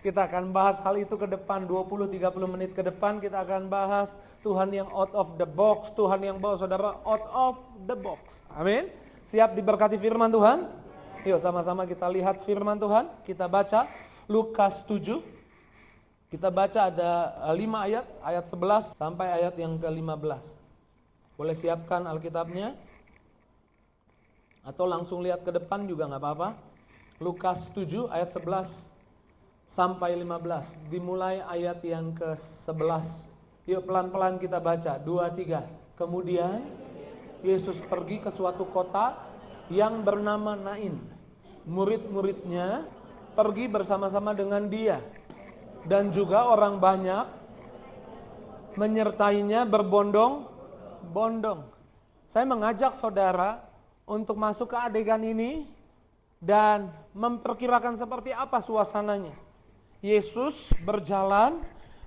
Kita akan bahas hal itu ke depan, 20-30 menit ke depan kita akan bahas Tuhan yang out of the box, Tuhan yang bawa saudara out of the box. Amin. Siap diberkati firman Tuhan? Yuk sama-sama kita lihat firman Tuhan, kita baca Lukas 7. Kita baca ada 5 ayat, ayat 11 sampai ayat yang ke-15. Boleh siapkan Alkitabnya? Atau langsung lihat ke depan juga gak apa-apa. Lukas 7 ayat 11 sampai 15. Dimulai ayat yang ke-11. Yuk pelan-pelan kita baca. 2, 3. Kemudian Yesus pergi ke suatu kota yang bernama Nain. Murid-muridnya pergi bersama-sama dengan dia. Dan juga orang banyak menyertainya berbondong-bondong. Saya mengajak saudara untuk masuk ke adegan ini dan memperkirakan seperti apa suasananya. Yesus berjalan,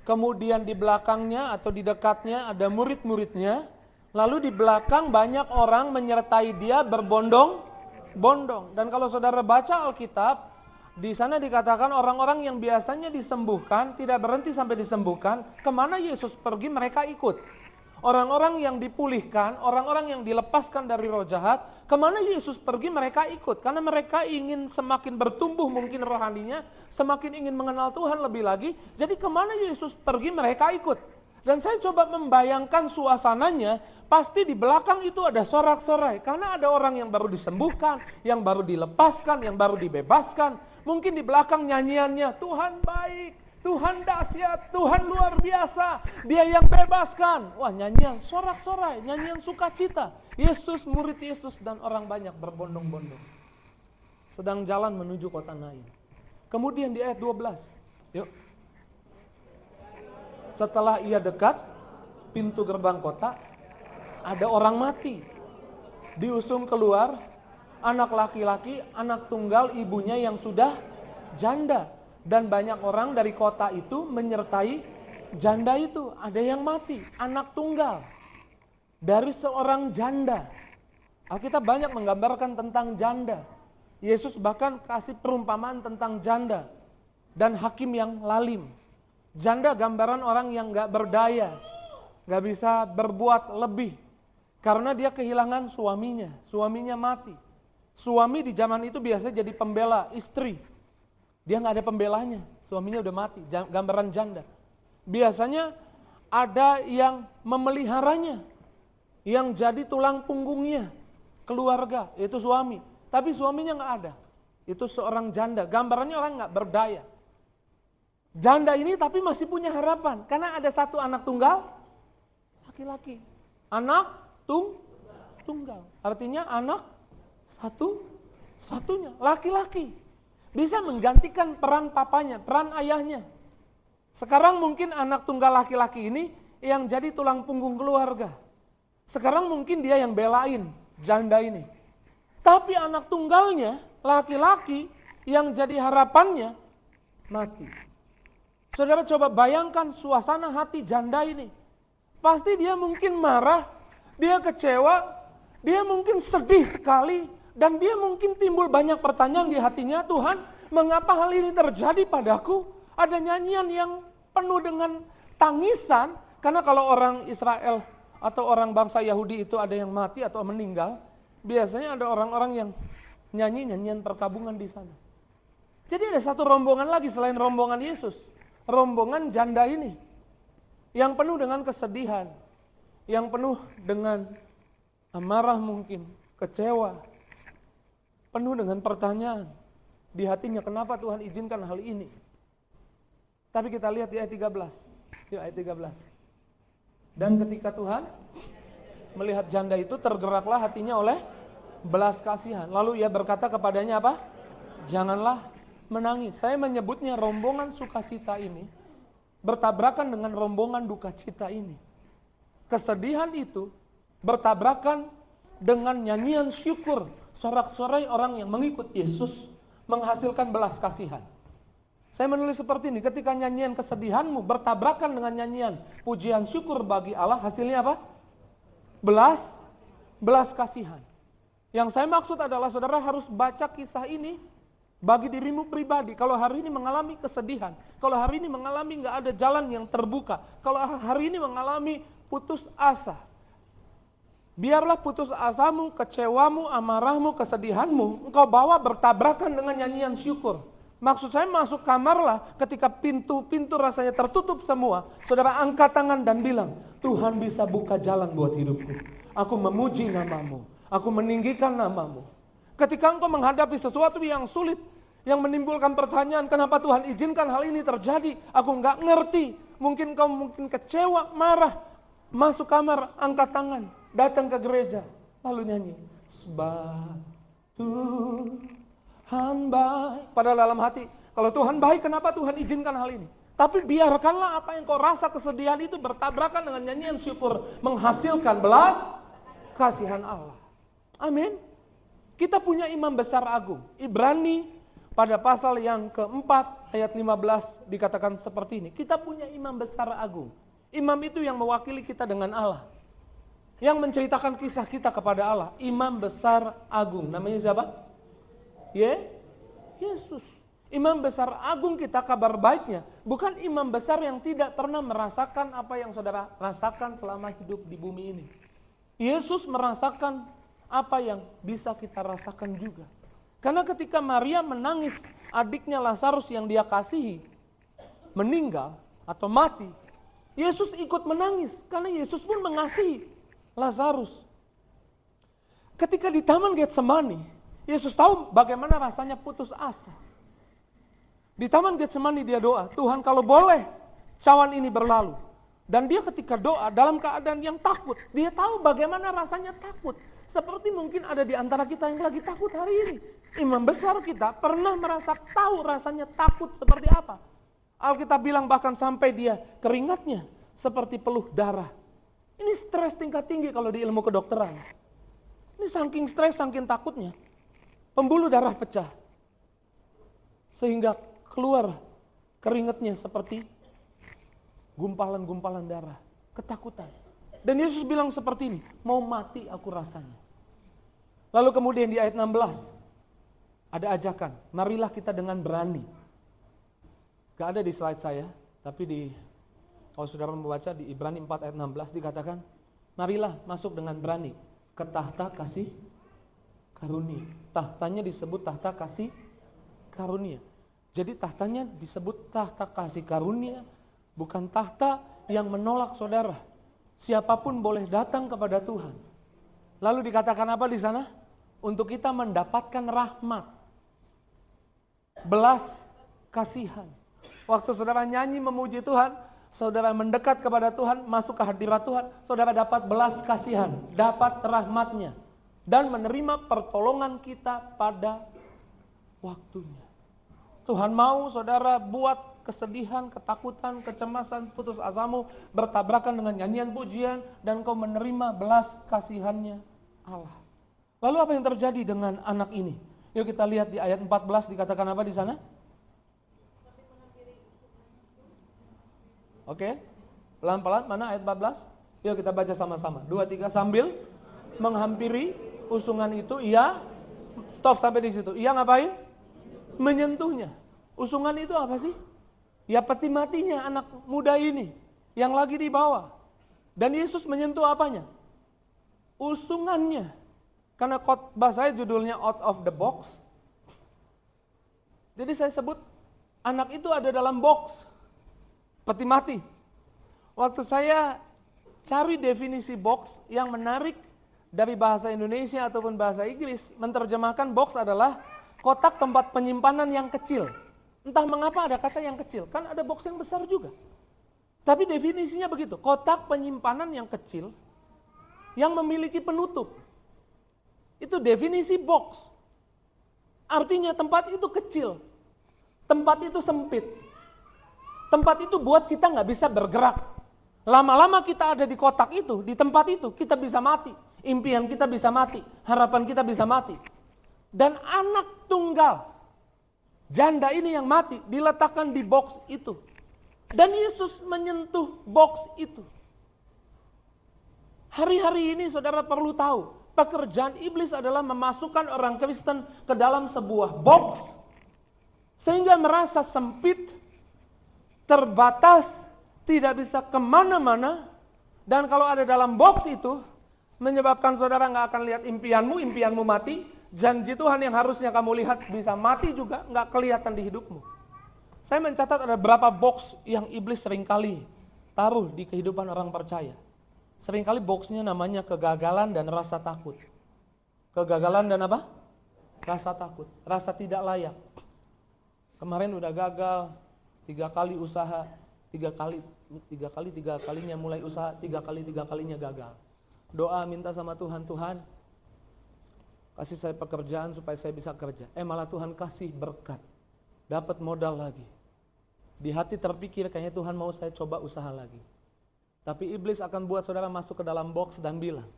kemudian di belakangnya atau di dekatnya ada murid-muridnya, lalu di belakang banyak orang menyertai dia berbondong-bondong. Dan kalau saudara baca Alkitab, di sana dikatakan orang-orang yang biasanya disembuhkan, tidak berhenti sampai disembuhkan, kemana Yesus pergi mereka ikut. Orang-orang yang dipulihkan, orang-orang yang dilepaskan dari roh jahat, kemana Yesus pergi mereka ikut. Karena mereka ingin semakin bertumbuh mungkin rohaninya, semakin ingin mengenal Tuhan lebih lagi. Jadi kemana Yesus pergi mereka ikut. Dan saya coba membayangkan suasananya, pasti di belakang itu ada sorak-sorai. Karena ada orang yang baru disembuhkan, yang baru dilepaskan, yang baru dibebaskan. Mungkin di belakang nyanyiannya, Tuhan baik. Tuhan dahsyat, Tuhan luar biasa, Dia yang bebaskan. Wah, nyanyian sorak-sorai, nyanyian sukacita. Yesus, murid Yesus dan orang banyak berbondong-bondong. Sedang jalan menuju kota Nain. Kemudian di ayat 12. Yuk. Setelah ia dekat pintu gerbang kota, ada orang mati. Diusung keluar, anak laki-laki, anak tunggal ibunya yang sudah janda. Dan banyak orang dari kota itu menyertai janda itu. Ada yang mati, anak tunggal dari seorang janda. Alkitab banyak menggambarkan tentang janda. Yesus bahkan kasih perumpamaan tentang janda dan hakim yang lalim. Janda gambaran orang yang gak berdaya, gak bisa berbuat lebih. Karena dia kehilangan suaminya mati. Suami di zaman itu biasa jadi pembela istri. Dia gak ada pembelanya, suaminya udah mati, gambaran janda. Biasanya ada yang memeliharanya, yang jadi tulang punggungnya, keluarga, itu suami. Tapi suaminya gak ada, itu seorang janda, gambarannya orang gak berdaya. Janda ini tapi masih punya harapan, karena ada satu anak tunggal, laki-laki. Anak tunggal, artinya anak satunya, laki-laki. Bisa menggantikan peran papanya, peran ayahnya. Sekarang mungkin anak tunggal laki-laki ini yang jadi tulang punggung keluarga. Sekarang mungkin dia yang belain janda ini. Tapi anak tunggalnya, laki-laki yang jadi harapannya, mati. Saudara coba bayangkan suasana hati janda ini. Pasti dia mungkin marah, dia kecewa, dia mungkin sedih sekali. Dan dia mungkin timbul banyak pertanyaan di hatinya, Tuhan, mengapa hal ini terjadi padaku? Ada nyanyian yang penuh dengan tangisan, karena kalau orang Israel atau orang bangsa Yahudi itu ada yang mati atau meninggal, biasanya ada orang-orang yang nyanyi nyanyian perkabungan di sana. Jadi ada satu rombongan lagi selain rombongan Yesus, rombongan janda ini, yang penuh dengan kesedihan, yang penuh dengan amarah mungkin, kecewa, penuh dengan pertanyaan di hatinya, kenapa Tuhan izinkan hal ini? Tapi kita lihat di ayat 13. Yuk ayat 13. Dan ketika Tuhan melihat janda itu, tergeraklah hatinya oleh belas kasihan. Lalu ia berkata kepadanya apa? Janganlah menangis. Saya menyebutnya rombongan sukacita ini bertabrakan dengan rombongan duka cita ini. Kesedihan itu bertabrakan dengan nyanyian syukur, sorak-sorai orang yang mengikut Yesus menghasilkan belas kasihan. Saya menulis seperti ini, ketika nyanyian kesedihanmu bertabrakan dengan nyanyian pujian syukur bagi Allah, hasilnya apa? Belas kasihan. Yang saya maksud adalah saudara harus baca kisah ini Bagi dirimu pribadi, kalau hari ini mengalami kesedihan, kalau hari ini mengalami nggak ada jalan yang terbuka, kalau hari ini mengalami putus asa, biarlah putus asamu, kecewamu, amarahmu, kesedihanmu, engkau bawa bertabrakan dengan nyanyian syukur. Maksud saya masuk kamarlah ketika pintu-pintu rasanya tertutup semua, saudara angkat tangan dan bilang, Tuhan bisa buka jalan buat hidupku. Aku memuji namamu, aku meninggikan namamu. Ketika engkau menghadapi sesuatu yang sulit, yang menimbulkan pertanyaan, kenapa Tuhan izinkan hal ini terjadi? Aku nggak ngerti. Mungkin kau kecewa, marah. Masuk kamar, angkat tangan, datang ke gereja, lalu nyanyi. Sebab Tuhan baik. Padahal dalam hati, kalau Tuhan baik, kenapa Tuhan izinkan hal ini? Tapi biarkanlah apa yang kau rasa kesedihan itu bertabrakan dengan nyanyian syukur, menghasilkan belas kasihan Allah. Amin. Kita punya imam besar agung. Ibrani pada pasal yang keempat ayat 15 dikatakan seperti ini. Kita punya imam besar agung. Imam itu yang mewakili kita dengan Allah. Yang menceritakan kisah kita kepada Allah. Imam besar agung. Namanya siapa? Yesus. Imam besar agung kita, kabar baiknya. Bukan imam besar yang tidak pernah merasakan apa yang saudara rasakan selama hidup di bumi ini. Yesus merasakan apa yang bisa kita rasakan juga. Karena ketika Maria menangis adiknya Lazarus yang dia kasihi meninggal atau mati, Yesus ikut menangis karena Yesus pun mengasihi Lazarus. Ketika di Taman Getsemani, Yesus tahu bagaimana rasanya putus asa. Di Taman Getsemani dia doa, Tuhan kalau boleh cawan ini berlalu. Dan dia ketika doa dalam keadaan yang takut, dia tahu bagaimana rasanya takut. Seperti mungkin ada di antara kita yang lagi takut hari ini. Imam besar kita pernah merasa tahu rasanya takut seperti apa. Alkitab bilang bahkan sampai dia keringatnya seperti peluh darah. Ini stres tingkat tinggi kalau di ilmu kedokteran. Ini saking stres, saking takutnya. Pembuluh darah pecah. Sehingga keluar keringatnya seperti gumpalan-gumpalan darah. Ketakutan. Dan Yesus bilang seperti ini, mau mati aku rasanya. Lalu kemudian di ayat 16, ada ajakan, marilah kita dengan berani. Gak ada di slide saya, tapi kalau saudara membaca di Ibrani 4 ayat 16 dikatakan, marilah masuk dengan berani ke tahta kasih karunia. Tahtanya disebut tahta kasih karunia. Jadi tahtanya disebut tahta kasih karunia, bukan tahta yang menolak saudara. Siapapun boleh datang kepada Tuhan. Lalu dikatakan apa di sana? Untuk kita mendapatkan rahmat, belas kasihan. Waktu saudara nyanyi memuji Tuhan, saudara mendekat kepada Tuhan, masuk ke hadirat Tuhan, saudara dapat belas kasihan, dapat rahmatnya, dan menerima pertolongan kita pada waktunya. Tuhan mau saudara buat kesedihan, ketakutan, kecemasan, putus asamu bertabrakan dengan nyanyian pujian dan kau menerima belas kasihannya Allah. Lalu apa yang terjadi dengan anak ini? Yuk kita lihat di ayat 14 dikatakan apa di sana? Oke, pelan-pelan mana ayat 14? Yuk kita baca sama-sama. 2, 3 sambil menghampiri usungan itu, ia stop sampai di situ. Ia ngapain? Menyentuhnya. Usungan itu apa sih? Ya peti matinya anak muda ini yang lagi dibawa. Dan Yesus menyentuh apanya? Usungannya. Karena khotbah saya judulnya out of the box. Jadi saya sebut anak itu ada dalam box. Peti mati. Waktu saya cari definisi box yang menarik dari bahasa Indonesia ataupun bahasa Inggris, menerjemahkan box adalah kotak tempat penyimpanan yang kecil. Entah mengapa ada kata yang kecil, kan ada box yang besar juga. Tapi definisinya begitu, kotak penyimpanan yang kecil yang memiliki penutup. Itu definisi box. Artinya tempat itu kecil, tempat itu sempit. Tempat itu buat kita nggak bisa bergerak. Lama-lama kita ada di kotak itu, di tempat itu, kita bisa mati. Impian kita bisa mati, harapan kita bisa mati. Dan anak tunggal janda ini yang mati diletakkan di box itu. Dan Yesus menyentuh box itu. Hari-hari ini saudara perlu tahu, pekerjaan iblis adalah memasukkan orang Kristen ke dalam sebuah box Sehingga merasa sempit, terbatas, tidak bisa kemana-mana. Dan kalau ada dalam box itu, menyebabkan saudara nggak akan lihat impianmu mati. Janji Tuhan yang harusnya kamu lihat bisa mati juga nggak kelihatan di hidupmu. Saya mencatat ada berapa box yang iblis seringkali taruh di kehidupan orang percaya. Seringkali boxnya namanya kegagalan dan rasa takut. Kegagalan dan apa? Rasa takut, rasa tidak layak. Kemarin udah gagal, 3 kali usaha, 3 kalinya mulai usaha, 3 kalinya gagal. Doa minta sama Tuhan, Tuhan kasih saya pekerjaan supaya saya bisa kerja. Malah Tuhan kasih berkat, dapat modal lagi. Di hati terpikir kayaknya Tuhan mau saya coba usaha lagi. Tapi iblis akan buat saudara masuk ke dalam box dan bilang,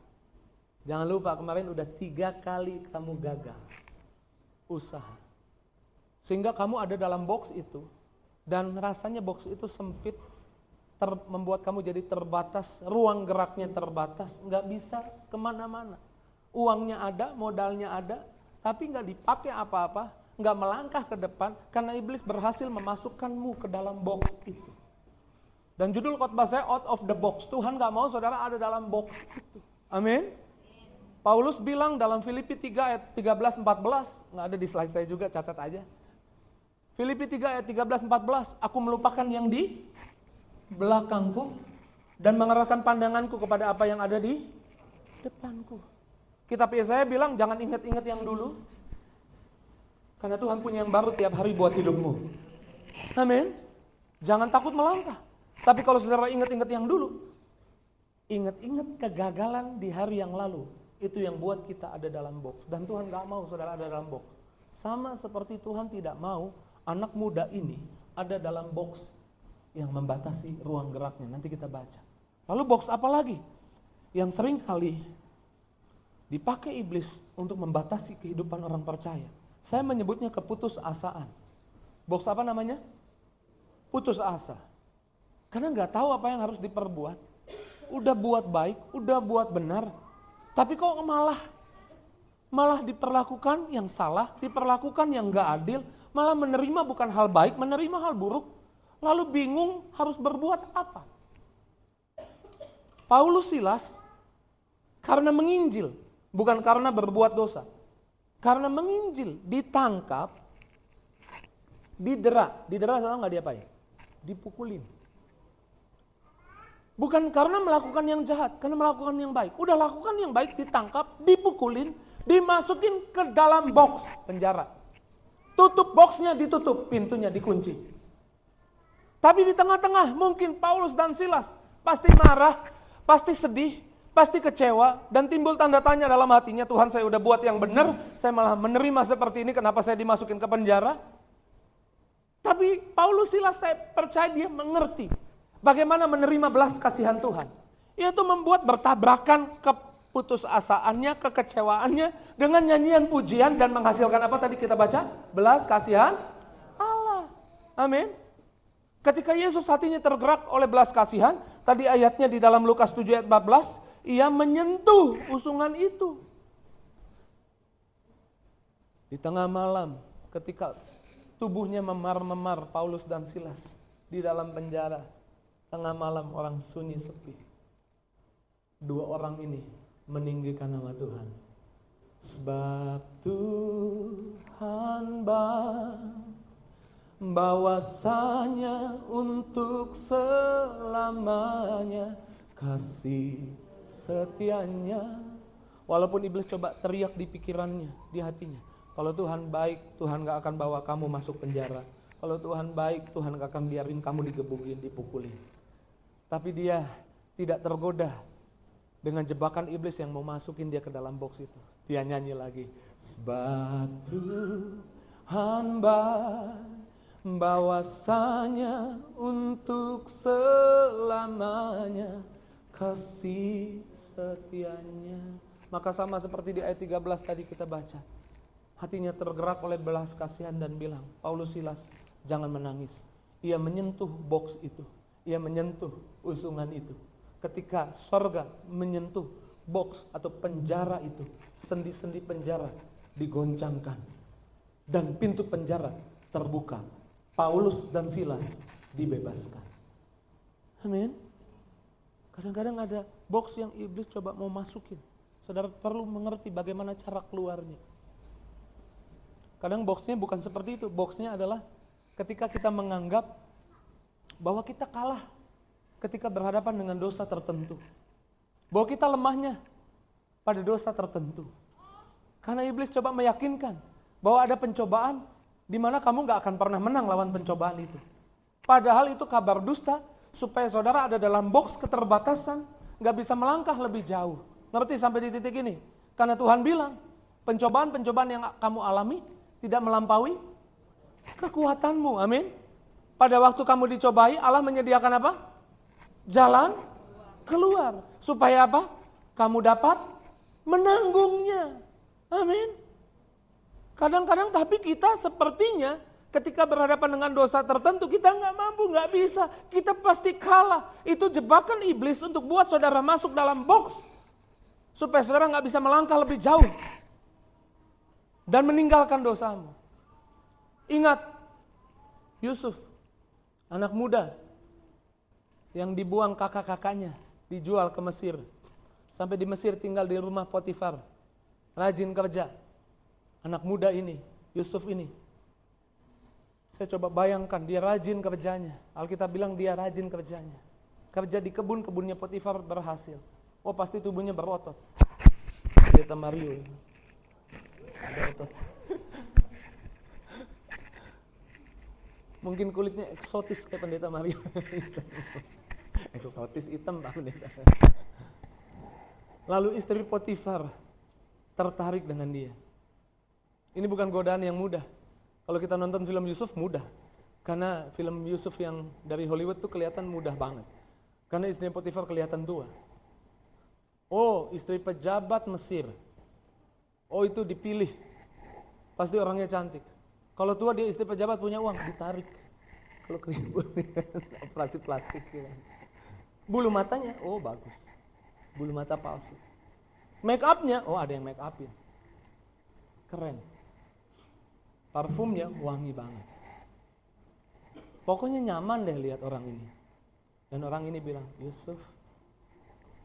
jangan lupa kemarin udah 3 kali kamu gagal usaha. Sehingga kamu ada dalam box itu, dan rasanya box itu sempit, membuat kamu jadi terbatas, ruang geraknya terbatas, nggak bisa kemana-mana. Uangnya ada, modalnya ada, tapi nggak dipakai apa-apa, nggak melangkah ke depan, karena iblis berhasil memasukkanmu ke dalam box itu. Dan judul khotbah saya, out of the box. Tuhan nggak mau saudara ada dalam box itu. Amin. Paulus bilang dalam Filipi 3 ayat 13-14, nggak ada di slide saya juga, catat aja. Filipi 3 ayat 13-14, aku melupakan yang di belakangku dan mengarahkan pandanganku kepada apa yang ada di depanku. Kitab Yesaya bilang jangan ingat-ingat yang dulu, karena Tuhan punya yang baru tiap hari buat hidupmu. Amin. Jangan takut melangkah. Tapi kalau saudara ingat-ingat yang dulu, ingat-ingat kegagalan di hari yang lalu, itu yang buat kita ada dalam box. Dan Tuhan gak mau saudara ada dalam box. Sama seperti Tuhan tidak mau anak muda ini ada dalam box yang membatasi ruang geraknya. Nanti kita baca. Lalu box apa lagi? Yang sering kali dipakai iblis untuk membatasi kehidupan orang percaya. Saya menyebutnya keputusasaan. Box apa namanya? Putus asa. Karena nggak tahu apa yang harus diperbuat. Udah buat baik, udah buat benar. Tapi kok malah diperlakukan yang salah, diperlakukan yang nggak adil, malah menerima bukan hal baik, menerima hal buruk. Lalu bingung harus berbuat apa. Paulus Silas karena menginjil, bukan karena berbuat dosa. Karena menginjil, ditangkap, didera tahu nggak diapain? Dipukulin. Bukan karena melakukan yang jahat, karena melakukan yang baik. Udah lakukan yang baik, ditangkap, dipukulin, dimasukin ke dalam box penjara. Tutup boxnya, ditutup, pintunya dikunci. Tapi di tengah-tengah mungkin Paulus dan Silas pasti marah, pasti sedih, pasti kecewa, dan timbul tanda tanya dalam hatinya, Tuhan saya udah buat yang benar, saya malah menerima seperti ini, kenapa saya dimasukin ke penjara? Tapi Paulus Silas saya percaya dia mengerti bagaimana menerima belas kasihan Tuhan. Yaitu membuat bertabrakan keputusasaannya, kekecewaannya dengan nyanyian pujian dan menghasilkan apa tadi kita baca? Belas kasihan Allah. Amin. Ketika Yesus hatinya tergerak oleh belas kasihan, tadi ayatnya di dalam Lukas 7 ayat 14, ia menyentuh usungan itu. Di tengah malam ketika tubuhnya memar-memar Paulus dan Silas di dalam penjara, tengah malam orang sunyi sepi. 2 orang ini meninggikan nama Tuhan. Sebab Tuhan bahwasanya untuk selamanya kasih setianya. Walaupun iblis coba teriak di pikirannya, di hatinya, kalau Tuhan baik, Tuhan gak akan bawa kamu masuk penjara. Kalau Tuhan baik, Tuhan gak akan biarin kamu digebukin, dipukulin. Tapi dia tidak tergoda dengan jebakan iblis yang mau masukin dia ke dalam box itu. Dia nyanyi lagi, sebab Tuhan bahwasanya untuk selamanya kasih setianya. Maka sama seperti di ayat 13 tadi kita baca, hatinya tergerak oleh belas kasihan dan bilang, Paulus Silas jangan menangis. Ia menyentuh box itu, ia menyentuh usungan itu. Ketika sorga menyentuh box atau penjara itu, sendi-sendi penjara digoncangkan dan pintu penjara terbuka. Paulus dan Silas dibebaskan. Amin. Kadang-kadang ada box yang iblis coba mau masukin. Saudara perlu mengerti bagaimana cara keluarnya. Kadang boxnya bukan seperti itu. Boxnya adalah ketika kita menganggap bahwa kita kalah ketika berhadapan dengan dosa tertentu. Bahwa kita lemahnya pada dosa tertentu. Karena iblis coba meyakinkan bahwa ada pencobaan di mana kamu gak akan pernah menang lawan pencobaan itu. Padahal itu kabar dusta supaya saudara ada dalam box keterbatasan, gak bisa melangkah lebih jauh. Ngerti sampai di titik ini? Karena Tuhan bilang, pencobaan-pencobaan yang kamu alami tidak melampaui kekuatanmu. Amin. Pada waktu kamu dicobai, Allah menyediakan apa? Jalan keluar. Supaya apa? Kamu dapat menanggungnya. Amin. Kadang-kadang tapi kita sepertinya ketika berhadapan dengan dosa tertentu kita nggak mampu, nggak bisa. Kita pasti kalah. Itu jebakan iblis untuk buat saudara masuk dalam box. Supaya saudara nggak bisa melangkah lebih jauh. Dan meninggalkan dosamu. Ingat, Yusuf, anak muda yang dibuang kakak-kakaknya, dijual ke Mesir. Sampai di Mesir tinggal di rumah Potifar. Rajin kerja. Anak muda ini, Yusuf ini. Saya coba bayangkan dia rajin kerjanya. Alkitab bilang dia rajin kerjanya. Kerja di kebun-kebunnya Potifar berhasil. Oh pasti tubuhnya berotot. Pendeta Mario. Ada otot. Mungkin kulitnya eksotis kayak Pendeta Mario. Eksotis hitam Pak Pendeta. Lalu istri Potifar tertarik dengan dia. Ini bukan godaan yang mudah. Kalau kita nonton film Yusuf mudah. Karena film Yusuf yang dari Hollywood tuh kelihatan mudah banget. Karena istri Potifar kelihatan tua. Oh, istri pejabat Mesir. Oh, itu dipilih. Pasti orangnya cantik. Kalau tua dia istri pejabat punya uang, ditarik. Kalau keribut, operasi plastik. Ya. Bulu matanya, oh bagus. Bulu mata palsu. Make up-nya, oh ada yang make up-in. Keren. Parfumnya wangi banget. Pokoknya nyaman deh lihat orang ini. Dan orang ini bilang, Yusuf,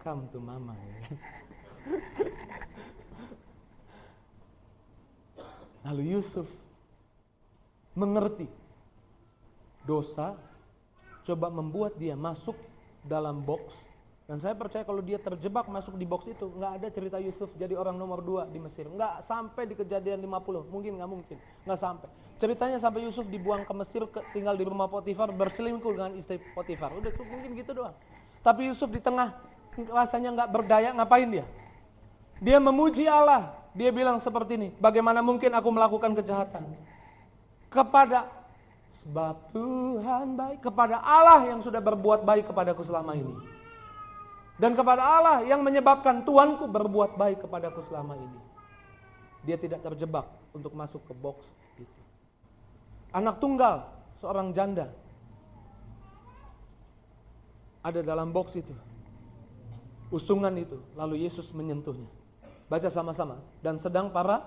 come to mama. Lalu Yusuf mengerti dosa, coba membuat dia masuk dalam box. Dan saya percaya kalau dia terjebak masuk di box itu, nggak ada cerita Yusuf jadi orang nomor 2 di Mesir. Nggak sampai di Kejadian 50, mungkin nggak mungkin, nggak sampai. Ceritanya sampai Yusuf dibuang ke Mesir, tinggal di rumah Potifar, berselingkuh dengan istri Potifar. Udah tuh mungkin gitu doang. Tapi Yusuf di tengah rasanya nggak berdaya, ngapain dia? Dia memuji Allah. Dia bilang seperti ini, bagaimana mungkin aku melakukan kejahatan? Sebab Tuhan baik, kepada Allah yang sudah berbuat baik kepadaku selama ini. Dan kepada Allah yang menyebabkan Tuanku berbuat baik kepadaku selama ini. Dia tidak terjebak untuk masuk ke box itu. Anak tunggal, seorang janda, ada dalam box itu. Usungan itu, lalu Yesus menyentuhnya. Baca sama-sama. Dan sedang para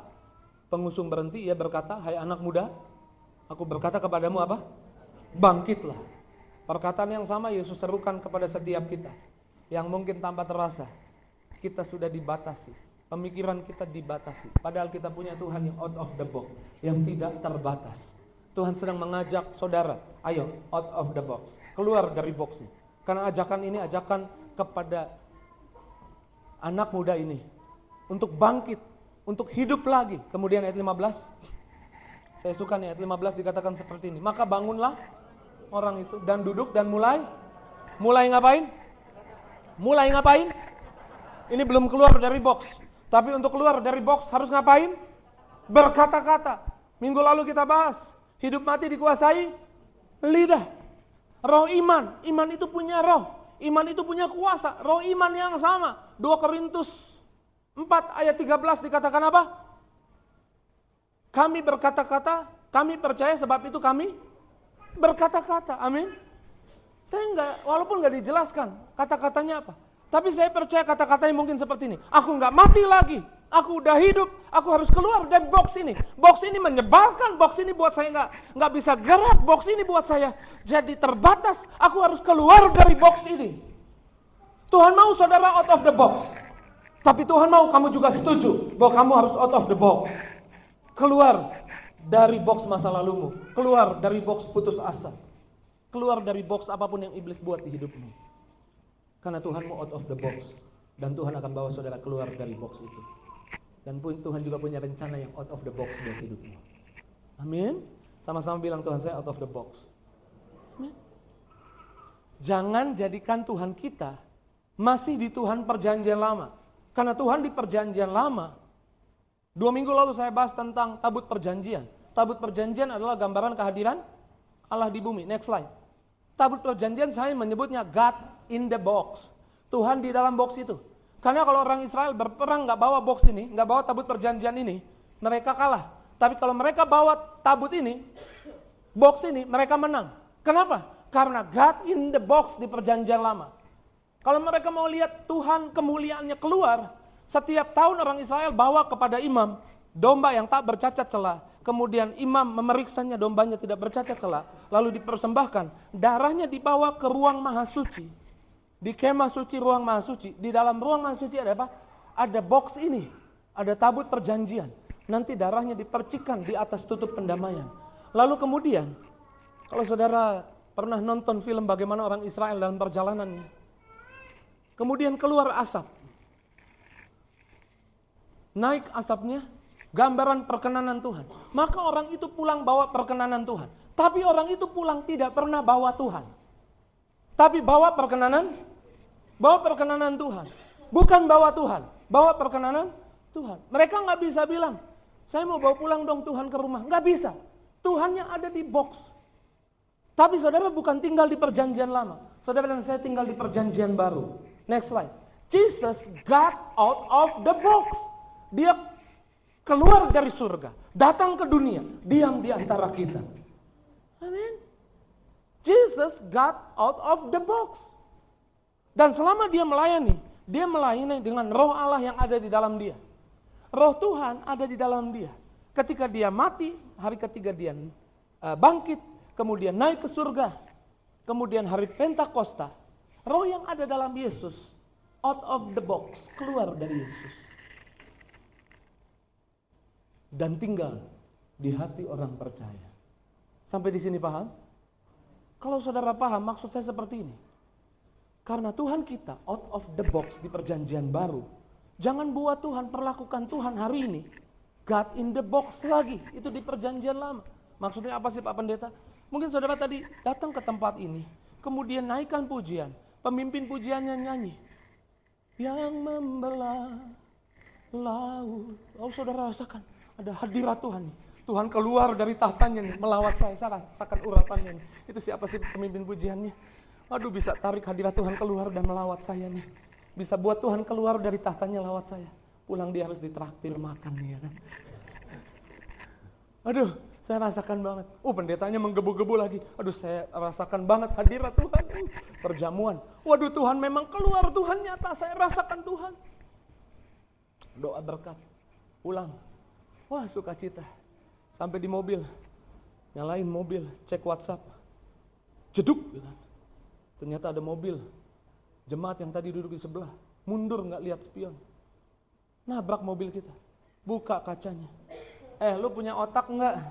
pengusung berhenti, ia berkata, hai anak muda, aku berkata kepadamu apa? Bangkitlah. Perkataan yang sama Yesus serukan kepada setiap kita. Yang mungkin tanpa terasa, kita sudah dibatasi. Pemikiran kita dibatasi. Padahal kita punya Tuhan yang out of the box, yang tidak terbatas. Tuhan sedang mengajak saudara, ayo out of the box. Keluar dari boxnya. Karena ajakan ini ajakan kepada anak muda ini. Untuk bangkit, untuk hidup lagi. Kemudian ayat 15. Saya suka nih ayat 15 dikatakan seperti ini. Maka bangunlah orang itu dan duduk dan mulai ngapain? Mulai ngapain? Ini belum keluar dari box. Tapi untuk keluar dari box harus ngapain? Berkata-kata. Minggu lalu kita bahas. Hidup mati dikuasai lidah. Roh iman. Iman itu punya roh. Iman itu punya kuasa. Roh iman yang sama. 2 Korintus 4 ayat 13 dikatakan apa? Kami berkata-kata, kami percaya sebab itu kami berkata-kata. Amin. Saya walaupun nggak dijelaskan kata-katanya apa. Tapi saya percaya kata-katanya mungkin seperti ini. Aku nggak mati lagi. Aku udah hidup, aku harus keluar dari box ini. Box ini menyebalkan, box ini buat saya nggak bisa gerak, box ini buat saya jadi terbatas. Aku harus keluar dari box ini. Tuhan mau saudara out of the box. Tapi Tuhan mau kamu juga setuju bahwa kamu harus out of the box. Keluar dari box masa lalumu. Keluar dari box putus asa. Keluar dari box apapun yang iblis buat di hidupmu. Karena Tuhan mau out of the box. Dan Tuhan akan bawa saudara keluar dari box itu. Dan Tuhan juga punya rencana yang out of the box buat hidupmu. Amin. Sama-sama bilang, Tuhan saya out of the box. Amin. Jangan jadikan Tuhan kita masih di Tuhan perjanjian lama. Karena Tuhan di perjanjian lama, 2 minggu lalu saya bahas tentang tabut perjanjian. Tabut perjanjian adalah gambaran kehadiran Allah di bumi. Next slide. Tabut perjanjian saya menyebutnya God in the box. Tuhan di dalam box itu. Karena kalau orang Israel berperang nggak bawa box ini, nggak bawa tabut perjanjian ini, mereka kalah. Tapi kalau mereka bawa tabut ini, box ini, mereka menang. Kenapa? Karena God in the box di perjanjian lama. Kalau mereka mau lihat Tuhan kemuliaannya keluar, setiap tahun orang Israel bawa kepada imam domba yang tak bercacat celah. Kemudian imam memeriksanya, dombanya tidak bercacat celah. Lalu dipersembahkan, darahnya dibawa ke ruang maha suci. Di kemah suci, ruang maha suci. Di dalam ruang maha suci ada apa? Ada box ini, ada tabut perjanjian. Nanti darahnya dipercikan di atas tutup pendamaian. Lalu kemudian, kalau saudara pernah nonton film bagaimana orang Israel dalam perjalanannya, kemudian keluar asap. Naik asapnya, gambaran perkenanan Tuhan. Maka orang itu pulang bawa perkenanan Tuhan. Tapi orang itu pulang tidak pernah bawa Tuhan. Tapi bawa perkenanan Tuhan. Bukan bawa Tuhan, bawa perkenanan Tuhan. Mereka nggak bisa bilang, saya mau bawa pulang dong Tuhan ke rumah. Nggak bisa. Tuhannya ada di box. Tapi saudara bukan tinggal di perjanjian lama. Saudara dan saya tinggal di perjanjian baru. Next slide. Jesus got out of the box. Dia keluar dari surga, datang ke dunia, diam di antara kita. Amin. Jesus got out of the box. Dan selama dia melayani dengan roh Allah yang ada di dalam dia. Roh Tuhan ada di dalam dia. Ketika dia mati, hari ketiga dia bangkit, kemudian naik ke surga. Kemudian hari Pentakosta, roh yang ada dalam Yesus, out of the box, keluar dari Yesus. Dan tinggal di hati orang percaya. Sampai di sini paham? Kalau saudara paham, maksud saya seperti ini. Karena Tuhan kita out of the box di perjanjian baru. Jangan buat Tuhan, perlakukan Tuhan hari ini God in the box lagi. Itu di perjanjian lama. Maksudnya apa sih Pak Pendeta? Mungkin saudara tadi datang ke tempat ini, kemudian naikkan pujian. Pemimpin pujiannya nyanyi. Yang membelah laut. Lalu saudara rasakan ada hadirat Tuhan nih. Tuhan keluar dari tahtanya nih, melawat saya rasakan urapannya nih. Itu siapa sih pemimpin pujiannya? Aduh, bisa tarik hadirat Tuhan keluar dan melawat saya nih. Bisa buat Tuhan keluar dari tahtanya lawat saya. Pulang dia harus ditraktir makan nih ya kan. Aduh, saya rasakan banget. Pendetanya menggebu-gebu lagi. Aduh, saya rasakan banget hadirat Tuhan. Perjamuan. Waduh, Tuhan memang keluar, Tuhan nyata. Saya rasakan Tuhan. Doa berkat. Pulang. Wah, sukacita. Sampai di mobil. Nyalain mobil, cek WhatsApp. Jeduk. Ternyata ada mobil. Jemaat yang tadi duduk di sebelah. Mundur gak lihat spion. Nabrak mobil kita. Buka kacanya. Lu punya otak enggak?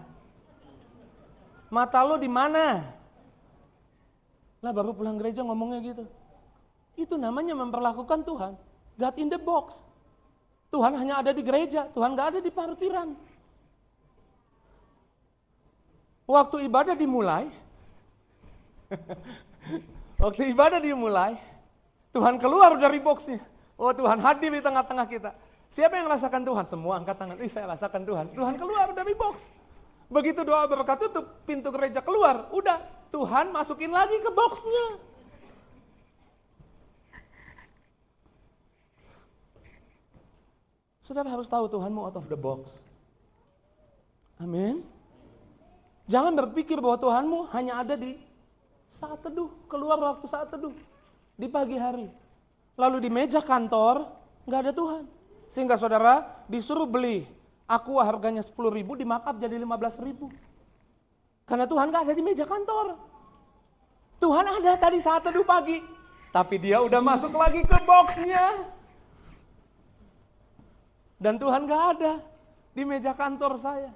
Mata lu di mana? Lah baru pulang gereja ngomongnya gitu. Itu namanya memperlakukan Tuhan God in the box. Tuhan hanya ada di gereja, Tuhan enggak ada di parkiran. Waktu ibadah dimulai, Tuhan keluar dari boxnya. Oh, Tuhan hadir di tengah-tengah kita. Siapa yang rasakan Tuhan? Semua angkat tangan. Saya rasakan Tuhan. Tuhan keluar dari box. Begitu doa berkat tutup, pintu gereja keluar. Udah, Tuhan masukin lagi ke boxnya. Saudara harus tahu Tuhanmu out of the box. Amin. Jangan berpikir bahwa Tuhanmu hanya ada di saat teduh. Keluar waktu saat teduh. Di pagi hari. Lalu di meja kantor, gak ada Tuhan. Sehingga saudara disuruh beli aqua harganya 10.000 di markup jadi 15.000. Karena Tuhan gak ada di meja kantor. Tuhan ada tadi saat teduh pagi. Tapi dia udah masuk lagi ke boxnya. Dan Tuhan gak ada di meja kantor saya.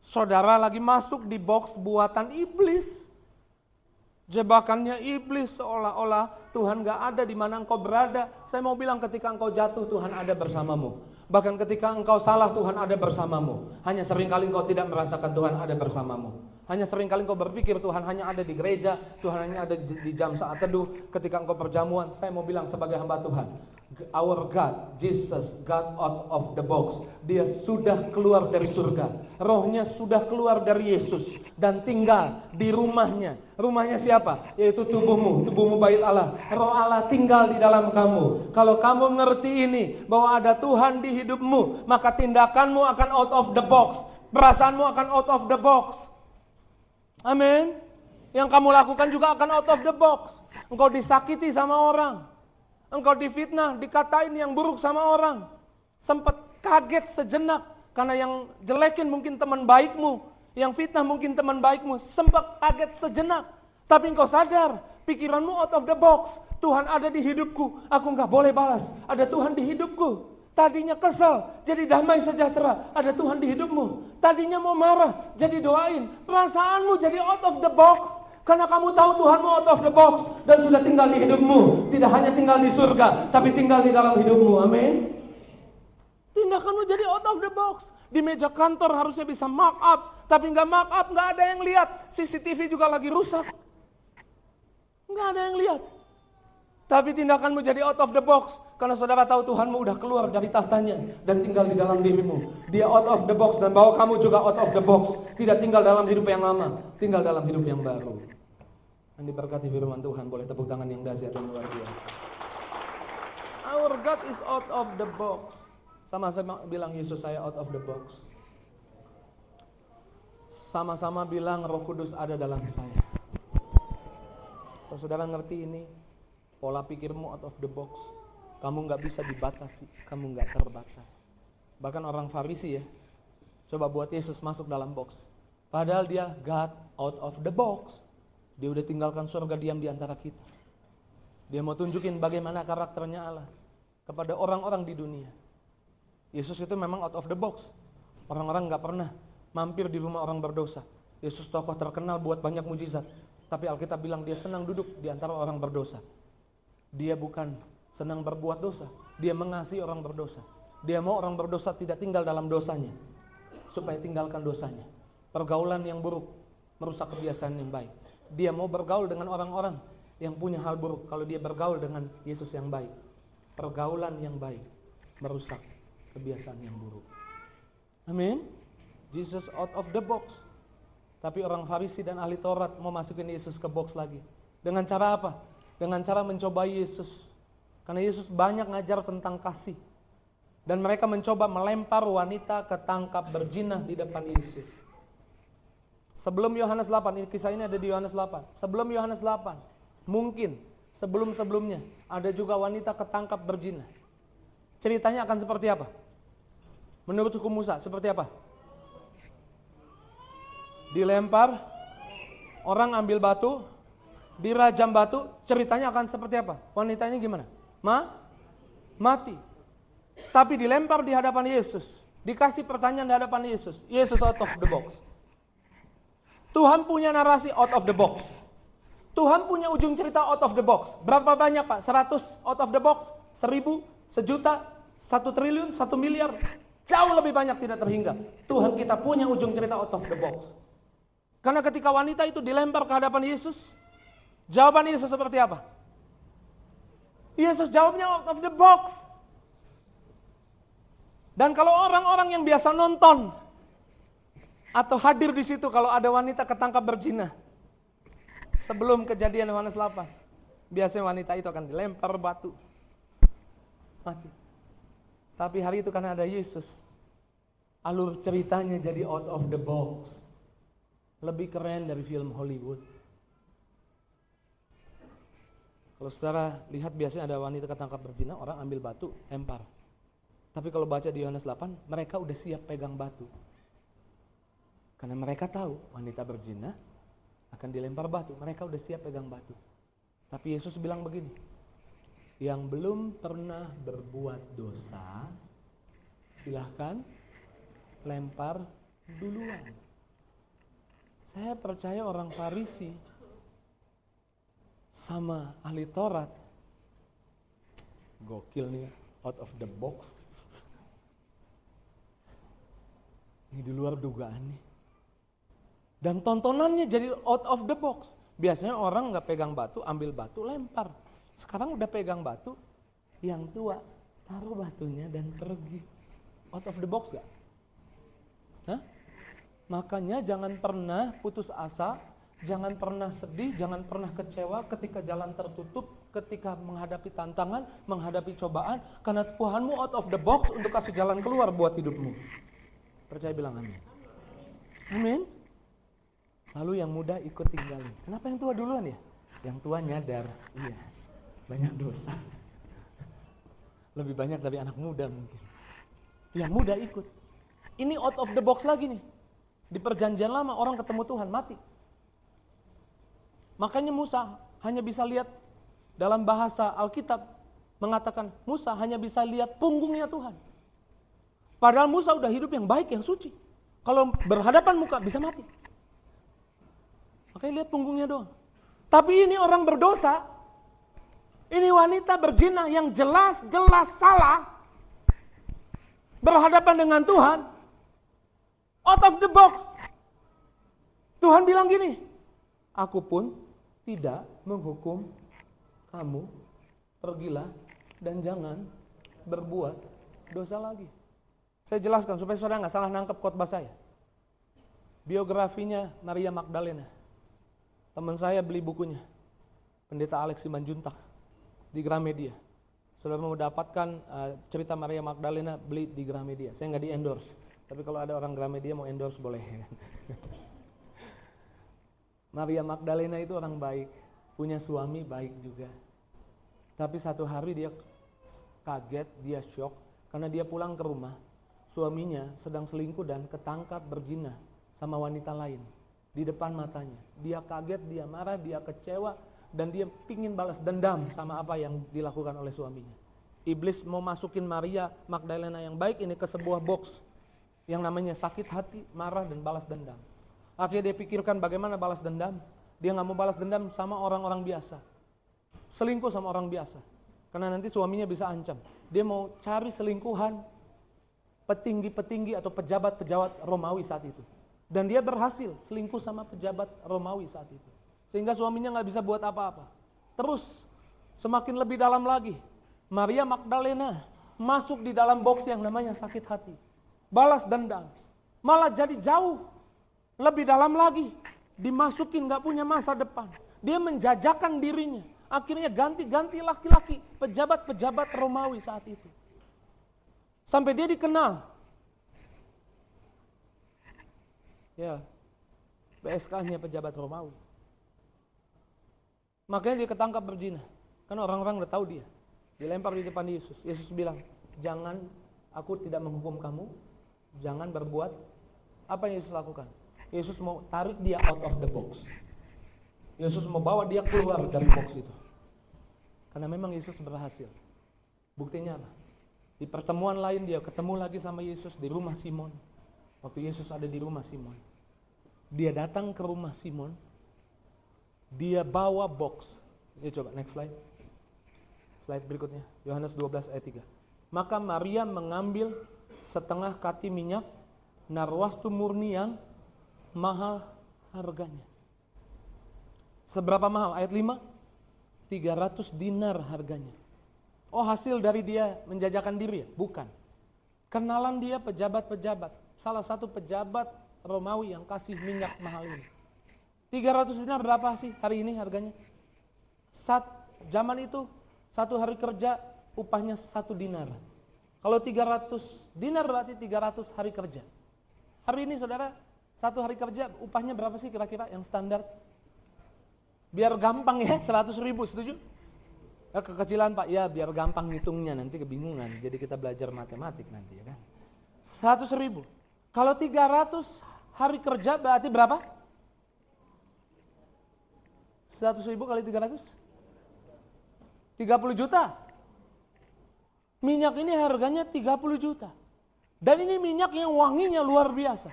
Saudara lagi masuk di box buatan iblis. Jebakannya iblis seolah-olah Tuhan gak ada di mana engkau berada. Saya mau bilang ketika engkau jatuh Tuhan ada bersamamu. Bahkan ketika engkau salah Tuhan ada bersamamu. Hanya seringkali engkau tidak merasakan Tuhan ada bersamamu. Hanya seringkali engkau berpikir Tuhan hanya ada di gereja, Tuhan hanya ada di jam saat teduh, ketika engkau perjamuan. Saya mau bilang sebagai hamba Tuhan, our God, Jesus, God out of the box. Dia sudah keluar dari surga. Rohnya sudah keluar dari Yesus dan tinggal di rumahnya. Rumahnya siapa? Yaitu tubuhmu, tubuhmu bait Allah. Roh Allah tinggal di dalam kamu. Kalau kamu ngerti ini, bahwa ada Tuhan di hidupmu, maka tindakanmu akan out of the box. Perasaanmu akan out of the box. Amin. Yang kamu lakukan juga akan out of the box. Engkau disakiti sama orang. Engkau difitnah, dikatain yang buruk sama orang. Sempat kaget sejenak. Karena yang jelekin mungkin teman baikmu. Yang fitnah mungkin teman baikmu. Sempat kaget sejenak. Tapi engkau sadar, pikiranmu out of the box. Tuhan ada di hidupku, aku gak boleh balas. Ada Tuhan di hidupku. Tadinya kesal, jadi damai sejahtera. Ada Tuhan di hidupmu. Tadinya mau marah, jadi doain. Perasaanmu jadi out of the box. Karena kamu tahu Tuhanmu out of the box. Dan sudah tinggal di hidupmu. Tidak hanya tinggal di surga, tapi tinggal di dalam hidupmu. Amin. Tindakanmu jadi out of the box. Di meja kantor harusnya bisa mark up. Tapi gak mark up, gak ada yang lihat. CCTV juga lagi rusak. Gak ada yang lihat. Tapi tindakanmu jadi out of the box. Karena saudara tahu Tuhanmu udah keluar dari tahtanya dan tinggal di dalam dirimu. Dia out of the box dan bawa kamu juga out of the box. Tidak tinggal dalam hidup yang lama, tinggal dalam hidup yang baru. Dan diberkati firman Tuhan, boleh tepuk tangan yang dahsyat dan luar biasa. Our God is out of the box. Sama-sama bilang Yesus saya out of the box. Sama-sama bilang Roh Kudus ada dalam saya. Kalau saudara ngerti ini, pola pikirmu out of the box. Kamu gak bisa dibatasi, kamu gak terbatas. Bahkan orang Farisi ya, coba buat Yesus masuk dalam box. Padahal dia God out of the box. Dia udah tinggalkan surga diam di antara kita. Dia mau tunjukin bagaimana karakternya Allah kepada orang-orang di dunia. Yesus itu memang out of the box. Orang-orang gak pernah mampir di rumah orang berdosa. Yesus tokoh terkenal buat banyak mujizat. Tapi Alkitab bilang dia senang duduk di antara orang berdosa. Dia bukan senang berbuat dosa. Dia mengasihi orang berdosa. Dia mau orang berdosa tidak tinggal dalam dosanya. Supaya tinggalkan dosanya. Pergaulan yang buruk merusak kebiasaan yang baik. Dia mau bergaul dengan orang-orang yang punya hal buruk. Kalau dia bergaul dengan Yesus yang baik. Pergaulan yang baik merusak kebiasaan yang buruk. Amin. Jesus out of the box. Tapi orang Farisi dan ahli Taurat mau masukin Yesus ke box lagi. Dengan cara apa? Dengan cara mencobai Yesus. Karena Yesus banyak ngajar tentang kasih. Dan mereka mencoba melempar wanita ke tangkap berjinah di depan Yesus. Sebelum Yohanes 8, kisah ini ada di Yohanes 8. Sebelum Yohanes 8, mungkin sebelum-sebelumnya ada juga wanita ketangkap berjinah. Ceritanya akan seperti apa? Menurut hukum Musa, seperti apa? Dilempar, orang ambil batu, dirajam batu, ceritanya akan seperti apa? Wanita ini gimana? Mati. Tapi dilempar di hadapan Yesus. Dikasih pertanyaan di hadapan Yesus. Yesus out of the box. Tuhan punya narasi out of the box. Tuhan punya ujung cerita out of the box. Berapa banyak Pak? 100 out of the box? 1000? 1.000.000? 1 triliun? 1 miliar? Jauh lebih banyak tidak terhingga. Tuhan kita punya ujung cerita out of the box. Karena ketika wanita itu dilempar ke hadapan Yesus, jawaban Yesus seperti apa? Yesus jawabnya out of the box. Dan kalau orang-orang yang biasa nonton atau hadir di situ kalau ada wanita ketangkap berzina, sebelum kejadian Yohanes 8, biasanya wanita itu akan dilempar batu, mati. Tapi hari itu karena ada Yesus, alur ceritanya jadi out of the box. Lebih keren dari film Hollywood. Kalau saudara lihat biasanya ada wanita ketangkap berzina, orang ambil batu, lempar. Tapi kalau baca di Yohanes 8, mereka udah siap pegang batu. Karena mereka tahu wanita berzina akan dilempar batu, mereka udah siap pegang batu. Tapi Yesus bilang begini, yang belum pernah berbuat dosa, silahkan lempar duluan. Saya percaya orang Farisi sama ahli Taurat, gokil nih, out of the box. Ini di luar dugaan nih. Dan tontonannya jadi out of the box. Biasanya orang nggak pegang batu, ambil batu, lempar. Sekarang udah pegang batu, yang tua taruh batunya dan pergi. Out of the box gak? Hah? Makanya jangan pernah putus asa, jangan pernah sedih, jangan pernah kecewa ketika jalan tertutup, ketika menghadapi tantangan, menghadapi cobaan, karena Tuhanmu out of the box untuk kasih jalan keluar buat hidupmu. Percaya bilang amin. Amin. Lalu yang muda ikut tinggalin. Kenapa yang tua duluan ya? Yang tua nyadar, iya, banyak dosa. Lebih banyak dari anak muda mungkin. Yang muda ikut. Ini out of the box lagi nih. Di perjanjian lama orang ketemu Tuhan mati. Makanya Musa hanya bisa lihat, dalam bahasa Alkitab mengatakan Musa hanya bisa lihat punggungnya Tuhan. Padahal Musa udah hidup yang baik, yang suci. Kalau berhadapan muka bisa mati. Makanya lihat punggungnya doang. Tapi ini orang berdosa. Ini wanita berzina yang jelas-jelas salah. Berhadapan dengan Tuhan. Out of the box. Tuhan bilang gini, aku pun tidak menghukum kamu, pergilah dan jangan berbuat dosa lagi. Saya jelaskan supaya saudara nggak salah nangkep khotbah saya. Biografinya Maria Magdalena. Teman saya beli bukunya, Pendeta Alex Simanjuntak di Gramedia. Saudara mau dapatkan cerita Maria Magdalena, beli di Gramedia. Saya nggak di endorse. Tapi kalau ada orang Gramedia mau endorse boleh. Maria Magdalena itu orang baik, punya suami baik juga. Tapi satu hari dia kaget, dia shock, karena dia pulang ke rumah, suaminya sedang selingkuh dan ketangkap berzina sama wanita lain di depan matanya. Dia kaget, dia marah, dia kecewa, dan dia pingin balas dendam sama apa yang dilakukan oleh suaminya. Iblis mau masukin Maria Magdalena yang baik ini ke sebuah box yang namanya sakit hati, marah, dan balas dendam. Akhirnya dia pikirkan bagaimana balas dendam. Dia gak mau balas dendam sama orang-orang biasa, selingkuh sama orang biasa, karena nanti suaminya bisa ancam. Dia mau cari selingkuhan petinggi-petinggi atau pejabat-pejabat Romawi saat itu. Dan dia berhasil selingkuh sama pejabat Romawi saat itu. Sehingga suaminya gak bisa buat apa-apa. Terus semakin lebih dalam lagi, Maria Magdalena masuk di dalam box yang namanya sakit hati, balas dendam, malah jadi jauh lebih dalam lagi, dimasukin gak punya masa depan. Dia menjajakan dirinya, akhirnya ganti-ganti laki-laki, pejabat-pejabat Romawi saat itu. Sampai dia dikenal. Ya, PSK-nya pejabat Romawi. Makanya dia ketangkap berzina, karena orang-orang udah tahu dia. Dilempar di depan Yesus. Yesus bilang, jangan, aku tidak menghukum kamu, jangan berbuat. Apa yang Yesus lakukan? Yesus mau tarik dia out of the box. Yesus mau bawa dia keluar dari box itu. Karena memang Yesus berhasil. Buktinya apa? Di pertemuan lain dia ketemu lagi sama Yesus di rumah Simon. Waktu Yesus ada di rumah Simon, dia datang ke rumah Simon, dia bawa box. Ya, coba next slide. Slide berikutnya, Yohanes 12 ayat 3. Maka Maria mengambil setengah kati minyak narwastu murni yang mahal harganya. Seberapa mahal? Ayat 5, 300 dinar harganya. Oh, hasil dari dia menjajakan diri ya? Bukan. Kenalan dia pejabat-pejabat. Salah satu pejabat Romawi yang kasih minyak mahal ini. 300 dinar berapa sih hari ini harganya? Zaman itu, satu hari kerja upahnya 1 dinar. Kalau 300 dinar berarti 300 hari kerja. Hari ini saudara, satu hari kerja upahnya berapa sih kira-kira yang standar? Biar gampang ya, 100.000, setuju? Kekecilan Pak, ya biar gampang ngitungnya, nanti kebingungan. Jadi kita belajar matematik nanti ya kan. 100.000. Kalau 300 hari kerja berarti berapa? 100.000 kali 300? 30 juta. Minyak ini harganya 30 juta. Dan ini minyak yang wanginya luar biasa.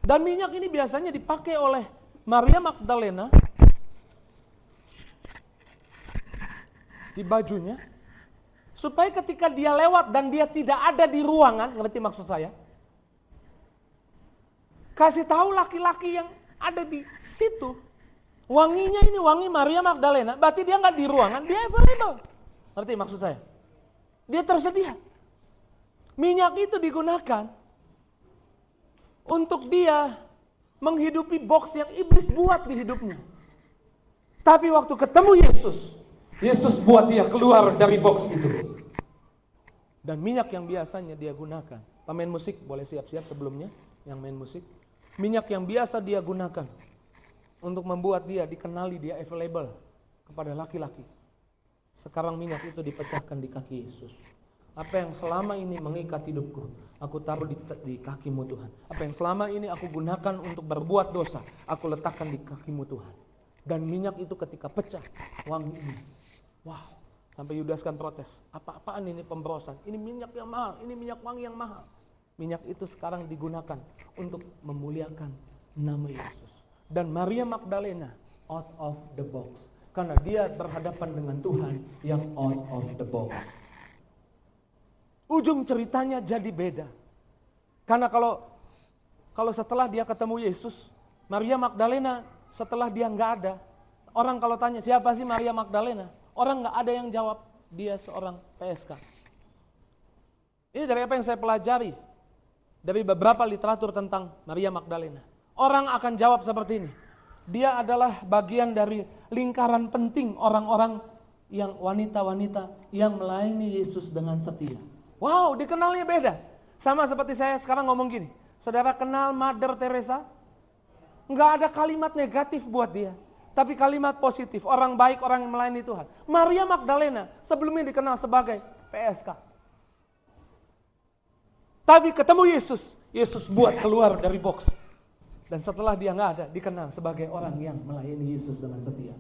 Dan minyak ini biasanya dipakai oleh Maria Magdalena di bajunya, supaya ketika dia lewat dan dia tidak ada di ruangan, ngerti maksud saya? Kasih tahu laki-laki yang ada di situ, wanginya ini wangi Maria Magdalena, berarti dia nggak di ruangan, dia available. Ngerti maksud saya? Dia tersedia. Minyak itu digunakan untuk dia menghidupi box yang iblis buat di hidupnya. Tapi waktu ketemu Yesus buat dia keluar dari box itu. Dan minyak yang biasanya dia gunakan, pemain musik boleh siap-siap sebelumnya, yang main musik. Minyak yang biasa dia gunakan untuk membuat dia dikenali, dia available kepada laki-laki. Sekarang minyak itu dipecahkan di kaki Yesus. Apa yang selama ini mengikat hidupku, aku taruh di kakimu Tuhan. Apa yang selama ini aku gunakan untuk berbuat dosa, aku letakkan di kakimu Tuhan. Dan minyak itu ketika pecah, wangi ini. Wow, sampai Yudas kan protes. Apa-apaan ini pemborosan? Ini minyak yang mahal, ini minyak wangi yang mahal. Minyak itu sekarang digunakan untuk memuliakan nama Yesus. Dan Maria Magdalena out of the box. Karena dia berhadapan dengan Tuhan yang out of the box. Ujung ceritanya jadi beda. Karena kalau setelah dia ketemu Yesus, Maria Magdalena setelah dia nggak ada, orang kalau tanya siapa sih Maria Magdalena, orang nggak ada yang jawab dia seorang PSK. Ini dari apa yang saya pelajari dari beberapa literatur tentang Maria Magdalena. Orang akan jawab seperti ini. Dia adalah bagian dari lingkaran penting orang-orang yang wanita-wanita yang melayani Yesus dengan setia. Wow, dikenalnya beda. Sama seperti saya sekarang ngomong gini. Saudara kenal Mother Teresa? Nggak ada kalimat negatif buat dia. Tapi kalimat positif, orang baik, orang yang melayani Tuhan. Maria Magdalena sebelumnya dikenal sebagai PSK. Tapi ketemu Yesus, Yesus buat keluar dari box. Dan setelah dia nggak ada, dikenal sebagai orang yang melayani Yesus dengan setia.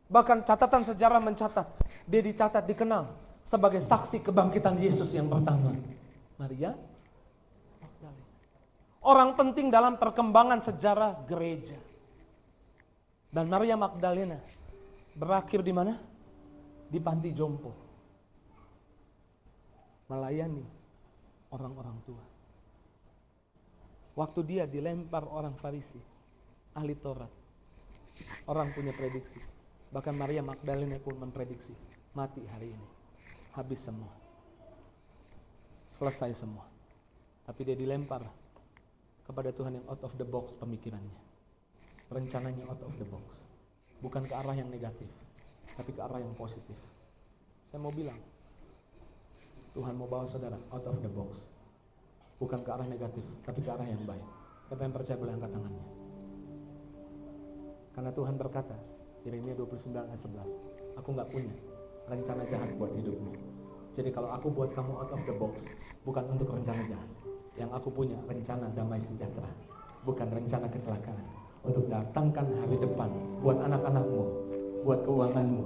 Bahkan catatan sejarah mencatat, dia dikenal sebagai saksi kebangkitan Yesus yang pertama. Maria Magdalena. Orang penting dalam perkembangan sejarah gereja. Dan Maria Magdalena berakhir di mana? Di panti jompo. Melayani orang-orang tua. Waktu dia dilempar orang Farisi, ahli Taurat. Orang punya prediksi. Bahkan Maria Magdalena pun memprediksi, mati hari ini. Habis semua. Selesai semua. Tapi dia dilempar kepada Tuhan yang out of the box pemikirannya. Rencananya out of the box. Bukan ke arah yang negatif, tapi ke arah yang positif. Saya mau bilang, Tuhan mau bawa saudara out of the box. Bukan ke arah negatif, tapi ke arah yang baik. Siapa yang percaya boleh angkat tangannya. Karena Tuhan berkata, Yeremia 29 ayat 11, aku gak punya rencana jahat buat hidupmu. Jadi kalau aku buat kamu out of the box, bukan untuk rencana jahat. Yang aku punya rencana damai sejahtera, bukan rencana kecelakaan. Untuk datangkan hari depan buat anak-anakmu, buat keuanganmu,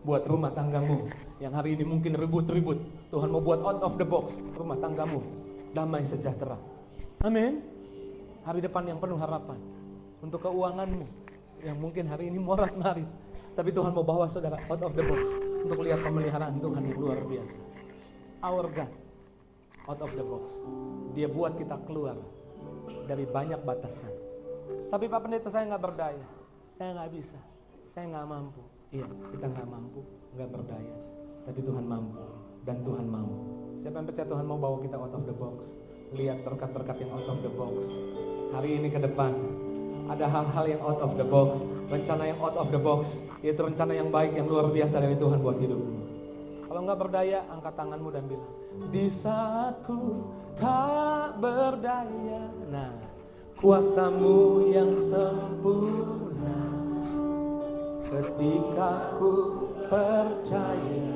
buat rumah tanggamu yang hari ini mungkin ribut-ribut. Tuhan mau buat out of the box rumah tanggamu, damai sejahtera. Amin. Hari depan yang penuh harapan. Untuk keuanganmu yang mungkin hari ini morat-marit, tapi Tuhan mau bawa saudara out of the box untuk lihat pemeliharaan Tuhan yang luar biasa. Our God out of the box. Dia buat kita keluar dari banyak batasan. Tapi Pak Pendeta, saya nggak berdaya, saya nggak bisa, saya nggak mampu. Iya, kita nggak mampu, nggak berdaya. Tapi Tuhan mampu dan Tuhan mau. Siapa yang percaya Tuhan mau bawa kita out of the box? Lihat berkat-berkat yang out of the box. Hari ini ke depan ada hal-hal yang out of the box, rencana yang out of the box, yaitu rencana yang baik, yang luar biasa dari Tuhan buat hidupmu. Kalau nggak berdaya, angkat tanganmu dan bilang, di saat ku tak berdaya, nah kuasamu yang sempurna Ketika ku percaya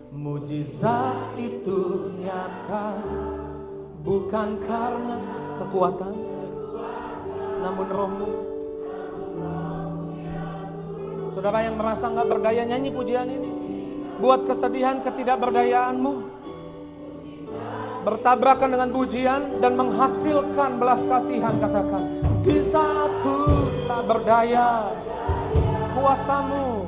mujizat itu nyata, bukan karena kekuatan, namun rohmu. Saudara yang merasa gak berdaya, nyanyi pujian ini. Buat kesedihan ketidakberdayaanmu bertabrakan dengan pujian dan menghasilkan belas kasihan. Katakan, di saat ku tak berdaya, kuasamu